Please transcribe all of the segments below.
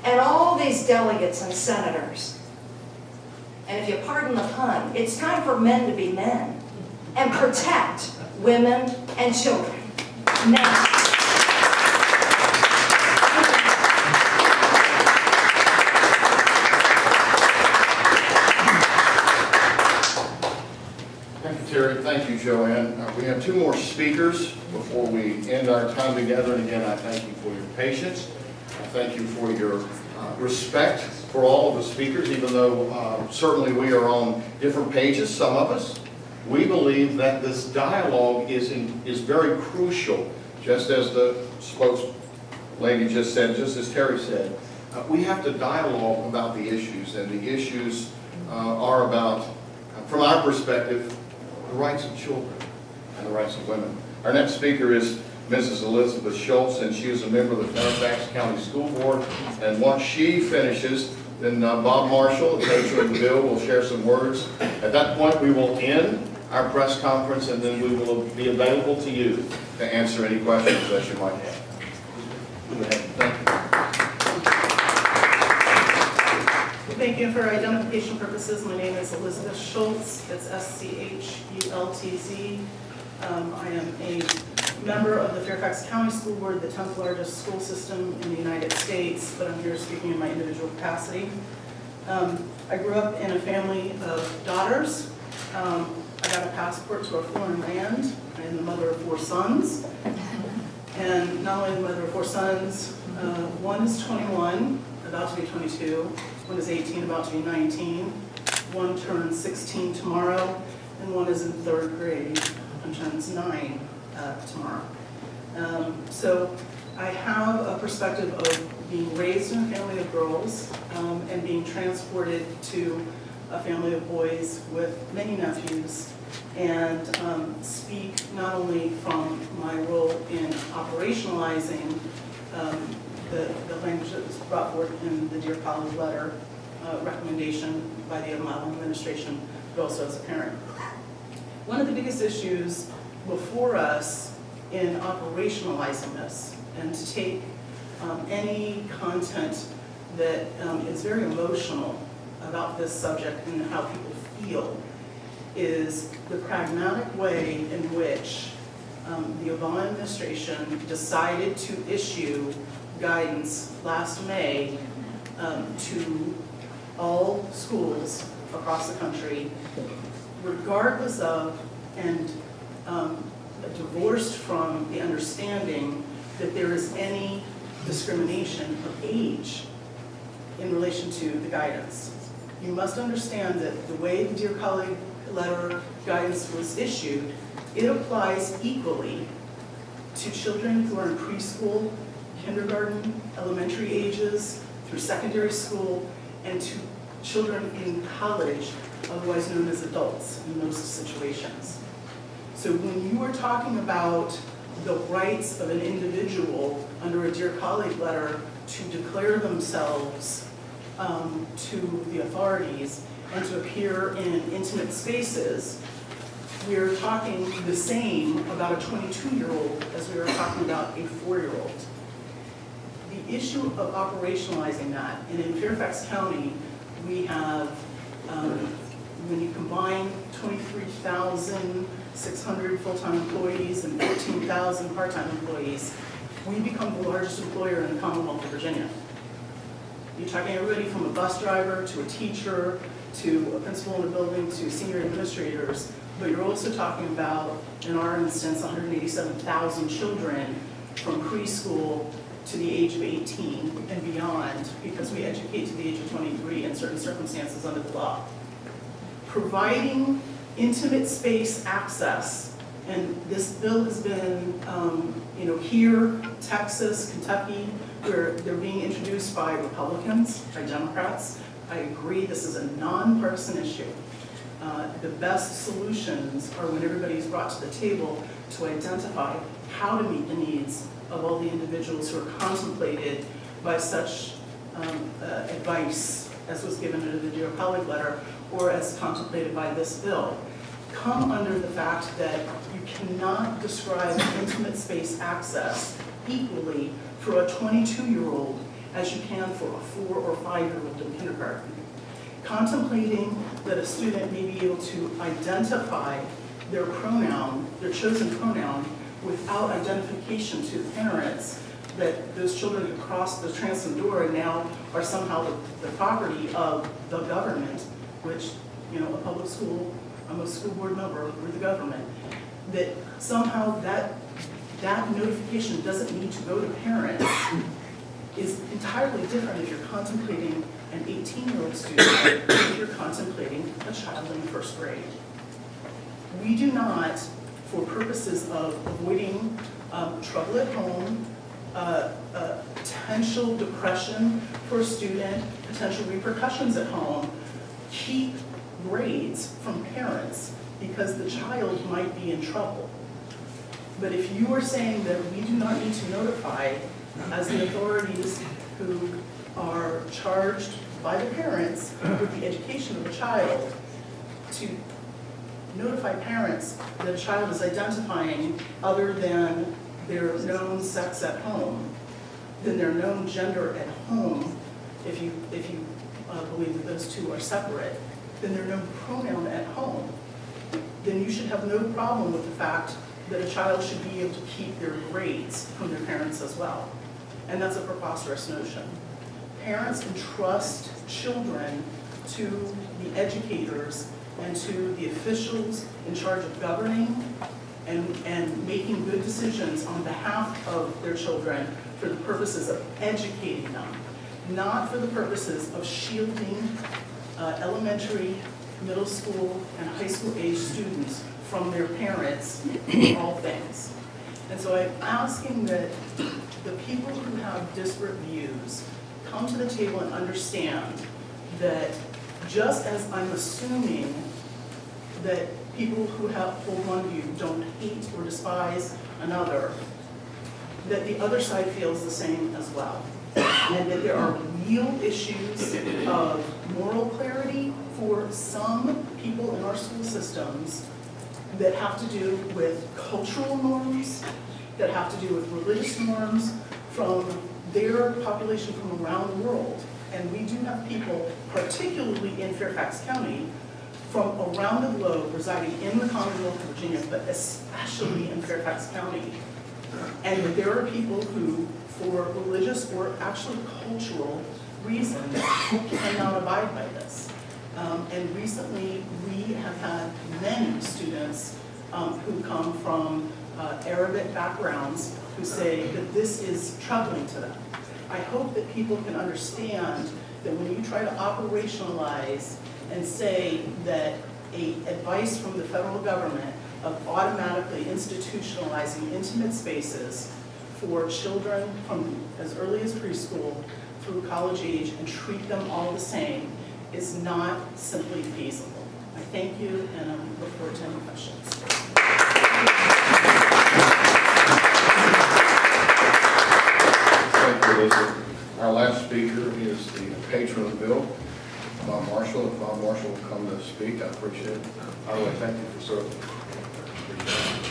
and all these delegates and senators. And if you pardon the pun, it's time for men to be men and protect women and children. Now, Thank you, Terry. Thank you, Joanne. We have two more speakers before we end our time together. And again, I thank you for your patience. I thank you for your respect for all of the speakers, even though certainly we are on different pages, some of us. We believe that this dialogue is very crucial, just as the spokeslady just said, just as Terry said. We have to dialogue about the issues, and the issues are about, from our perspective, the rights of children and the rights of women. Our next speaker is Mrs. Elizabeth Schultz, and she is a member of the Fairfax County School Board. And once she finishes, then Bob Marshall, the coach of the bill, will share some words. At that point, we will end our press conference, and then we will be available to you to answer any questions that you might have. Go ahead. Thank you. Thank you. For identification purposes, my name is Elizabeth Schultz. It's S-C-H-U-L-T-Z. I am a member of the Fairfax County School Board, the 10th largest school system in the United States, but I'm here speaking in my individual capacity. I grew up in a family of daughters. I got a passport to a foreign land. I am the mother of 4 sons. And not only the mother of 4 sons, one is 21, about to be 22. One is 18, about to be 19. One turns 16 tomorrow, and one is in 3rd grade and turns 9 tomorrow. So I have a perspective of being raised in a family of girls and being transported to a family of boys with many nephews, and speak not only from my role in operationalizing the language that was brought forth in the Dear College letter recommendation by the Model Administration, but also as a parent. One of the biggest issues before us in operationalizing this, and to take any content that is very emotional about this subject and how people feel, is the pragmatic way in which the Obama administration decided to issue guidance last May to all schools across the country, regardless of and divorced from the understanding that there is any discrimination of age in relation to the guidance. You must understand that the way the Dear Colleague letter guidance was issued, it applies equally to children who are in preschool, kindergarten, elementary ages, through secondary school, and to children in college, otherwise known as adults in most situations. So when you are talking about the rights of an individual under a Dear Colleague letter to declare themselves to the authorities and to appear in intimate spaces, we're talking the same about a 22-year-old as we were talking about a 4-year-old. The issue of operationalizing that, and in Fairfax County, we have, when you combine 23,600 full-time employees and 14,000 part-time employees, we become the largest employer in the Commonwealth of Virginia. You're talking everybody from a bus driver to a teacher to a principal in a building to senior administrators, but you're also talking about, in our instance, 187,000 children from preschool to the age of 18 and beyond, because we educate to the age of 23 in certain circumstances under the law. Providing intimate space access, and this bill has been, here, Texas, Kentucky, where they're being introduced by Republicans, by Democrats. I agree, this is a nonpartisan issue. The best solutions are when everybody is brought to the table to identify how to meet the needs of all the individuals who are contemplated by such advice as was given under the Dear Colleague letter or as contemplated by this bill. Come under the fact that you cannot describe intimate space access equally for a 22-year-old as you can for a 4 or 5-year-old in kindergarten. Contemplating that a student may be able to identify their pronoun, their chosen pronoun, without identification to the parents, that those children who crossed the transom door and now are somehow the property of the government, which, you know, a public school, I'm a school board member, we're the government, that somehow that notification doesn't need to go to parents is entirely different if you're contemplating an 18-year-old student or if you're contemplating a child in the first grade. We do not, for purposes of avoiding trouble at home, potential depression for a student, potential repercussions at home, keep grades from parents because the child might be in trouble. But if you are saying that we do not need to notify, as the authorities who are charged by the parents with the education of a child, to notify parents that a child is identifying other than their known sex at home, than their known gender at home, if you believe that those two are separate, then their known pronoun at home, then you should have no problem with the fact that a child should be able to keep their grades from their parents as well. And that's a preposterous notion. Parents entrust children to the educators and to the officials in charge of governing and making good decisions on behalf of their children for the purposes of educating them, not for the purposes of shielding elementary, middle school, and high school age students from their parents in all things. And so I'm asking that the people who have disparate views come to the table and understand that just as I'm assuming that people who hold one view don't hate or despise another, that the other side feels the same as well. And that there are real issues of moral clarity for some people in our school systems that have to do with cultural norms, that have to do with religious norms from their population from around the world. And we do have people, particularly in Fairfax County, from around the globe residing in the Commonwealth of Virginia, but especially in Fairfax County. And that there are people who, for religious or actually cultural reasons, cannot abide by this. And recently, we have had many students who come from Arabic backgrounds who say that this is troubling to them. I hope that people can understand that when you try to operationalize and say that advice from the federal government of automatically institutionalizing intimate spaces for children from as early as preschool through college age and treat them all the same is not simply feasible. I thank you, and I look forward to any questions. Thank you, Elizabeth. Our last speaker is the patron of the bill, Bob Marshall. If Bob Marshall will come to speak, I appreciate it. By the way, thank you for serving. Appreciate it.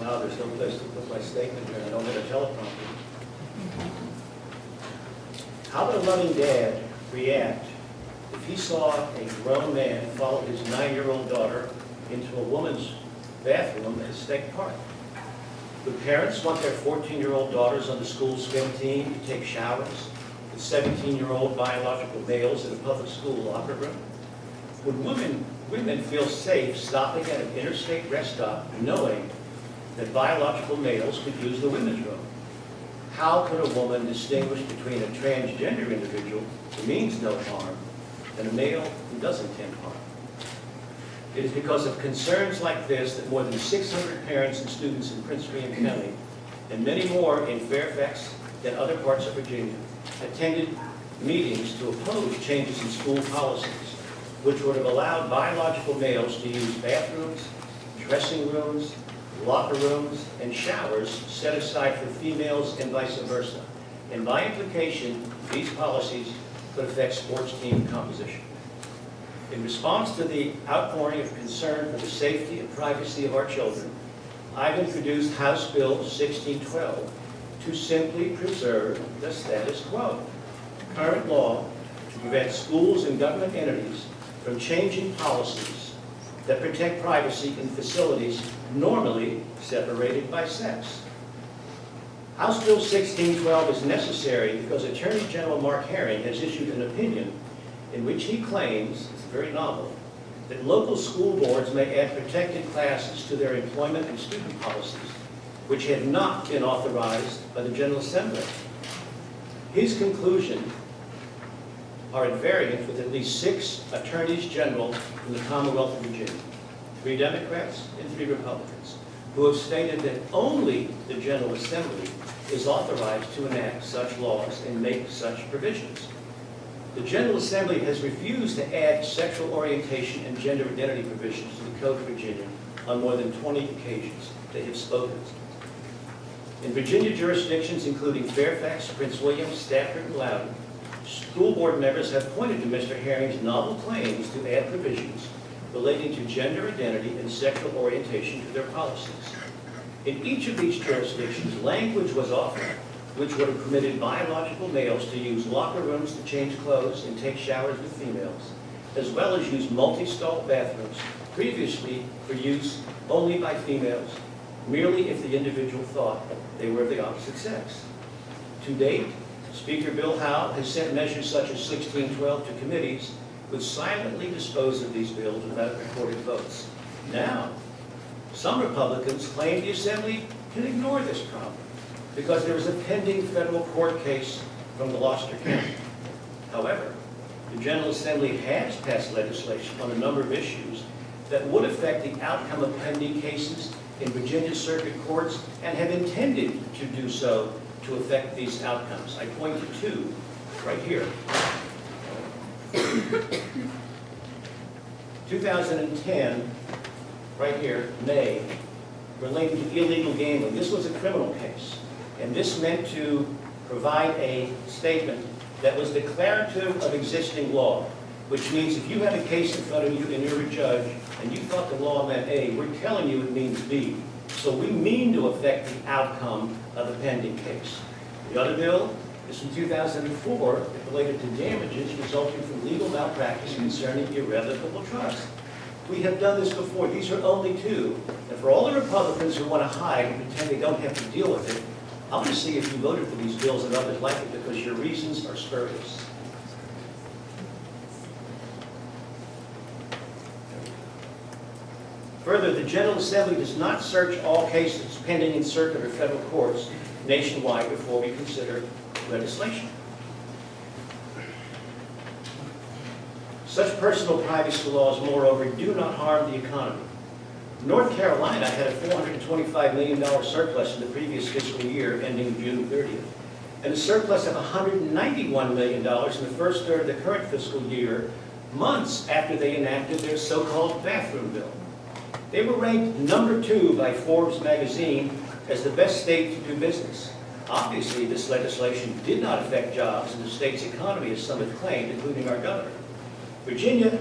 Wow, there's no place to put my statement here, I don't have a teleprompter. How would a loving dad react if he saw a grown man follow his 9-year-old daughter into a woman's bathroom at a state park? Would parents want their 14-year-old daughters on the school swim team to take showers with 17-year-old biological males in a public school locker room? Would women feel safe stopping at an interstate rest stop knowing that biological males could use the women's room? How could a woman distinguish between a transgender individual who means no harm and a male who does intend harm? It is because of concerns like this that more than 600 parents and students in Prince William County, and many more in Fairfax and other parts of Virginia, attended meetings to oppose changes in school policies, which would have allowed biological males to use bathrooms, dressing rooms, locker rooms, and showers set aside for females and vice versa. And by implication, these policies could affect sports team composition. In response to the outpouring of concern for the safety and privacy of our children, I've introduced House Bill 1612 to simply preserve the status quo. Current law to prevent schools and government entities from changing policies that protect privacy in facilities normally separated by sex. House Bill 1612 is necessary because Attorney General Mark Herring has issued an opinion in which he claims, it's very novel, that local school boards may add protected classes to their employment and student policies, which have not been authorized by the General Assembly. His conclusions are at variance with at least 6 attorneys general in the Commonwealth of Virginia, 3 Democrats and 3 Republicans, who have stated that only the General Assembly is authorized to enact such laws and make such provisions. The General Assembly has refused to add sexual orientation and gender identity provisions to the Code of Virginia on more than 20 occasions. They have spoken. In Virginia jurisdictions, including Fairfax, Prince William, Stafford, and Loudoun, school board members have pointed to Mr. Herring's novel claims to add provisions relating to gender identity and sexual orientation to their policies. In each of these jurisdictions, language was offered which would have permitted biological males to use locker rooms to change clothes and take showers with females, as well as use multi-stall bathrooms, previously for use only by females, merely if the individual thought they were of the opposite sex. To date, Speaker Bill Howe has sent measures such as 1612 to committees which silently dispose of these bills without recorded votes. Now, some Republicans claim the Assembly can ignore this problem because there is a pending federal court case from Gloucester County. However, the General Assembly has passed legislation on a number of issues that would affect the outcome of pending cases in Virginia circuit courts and have intended to do so to affect these outcomes. I point to 2 right here. 2010, right here, May, relating to illegal gambling. This was a criminal case, and this meant to provide a statement that was declarative of existing law, which means if you have a case in front of you and you're a judge and you thought the law meant A, we're telling you it means B. So we mean to affect the outcome of a pending case. The other bill is from 2004. It related to damages resulting from legal malpractice concerning irrevocable trust. We have done this before. These are only 2. And for all the Republicans who want to hide and pretend they don't have to deal with it, I want to see if you voted for these bills and others like it because your reasons are spurious. Further, the General Assembly does not search all cases pending in circuit or federal courts nationwide before we consider legislation. Such personal privacy laws, moreover, do not harm the economy. North Carolina had a $425 million surplus in the previous fiscal year ending June 30th, and a surplus of $191 million in the first third of the current fiscal year, months after they enacted their so-called bathroom bill. They were ranked number 2 by Forbes magazine as the best state to do business. Obviously, this legislation did not affect jobs in the state's economy, as some have claimed, including our governor. Virginia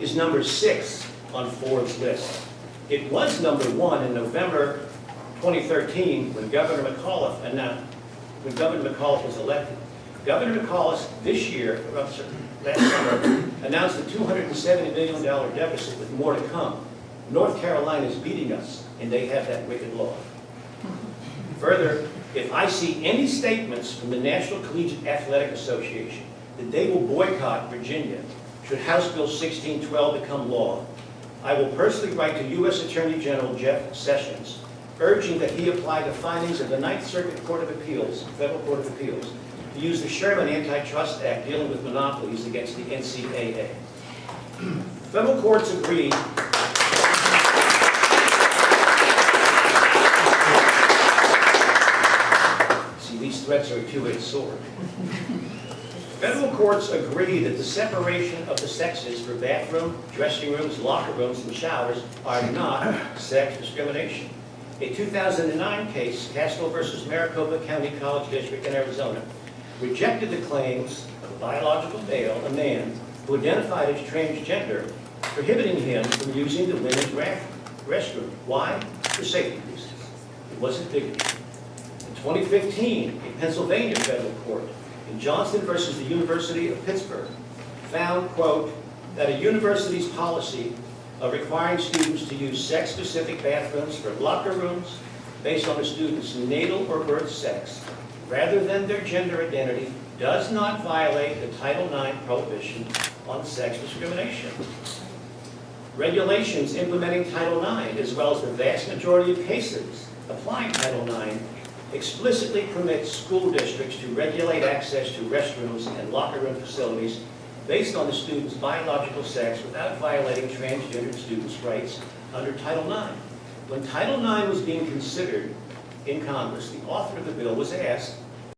is number 6 on Forbes' list. It was number 1 in November 2013 when Governor McAuliffe was elected. Governor McAuliffe this year, last summer, announced a $270 million deficit with more to come. North Carolina is beating us, and they have that wicked law. Further, if I see any statements from the National Collegiate Athletic Association that they will boycott Virginia should House Bill 1612 become law, I will personally write to U.S. Attorney General Jeff Sessions, urging that he apply the findings of the Ninth Circuit Court of Appeals, Federal Court of Appeals, to use the Sherman Antitrust Act dealing with monopolies against the NCAA. Federal courts agree these threats are a two-edged sword. Federal courts agree that the separation of the sexes for bathroom, dressing rooms, locker rooms, and showers are not sex discrimination. A 2009 case, Castro versus Maricopa County College District in Arizona, rejected the claims of a biological male, a man, who identified as transgender, prohibiting him from using the women's restroom. Why? For safety reasons. It wasn't dignity. In 2015, a Pennsylvania federal court in Johnson versus the University of Pittsburgh found, quote, that a university's policy of requiring students to use sex-specific bathrooms for locker rooms based on a student's natal or birth sex, rather than their gender identity, does not violate the Title IX prohibition on sex discrimination. Regulations implementing Title IX, as well as the vast majority of cases applying Title IX, explicitly permits school districts to regulate access to restrooms and locker room facilities based on the student's biological sex without violating transgender students' rights under Title IX. When Title IX was being considered in Congress, the author of the bill was asked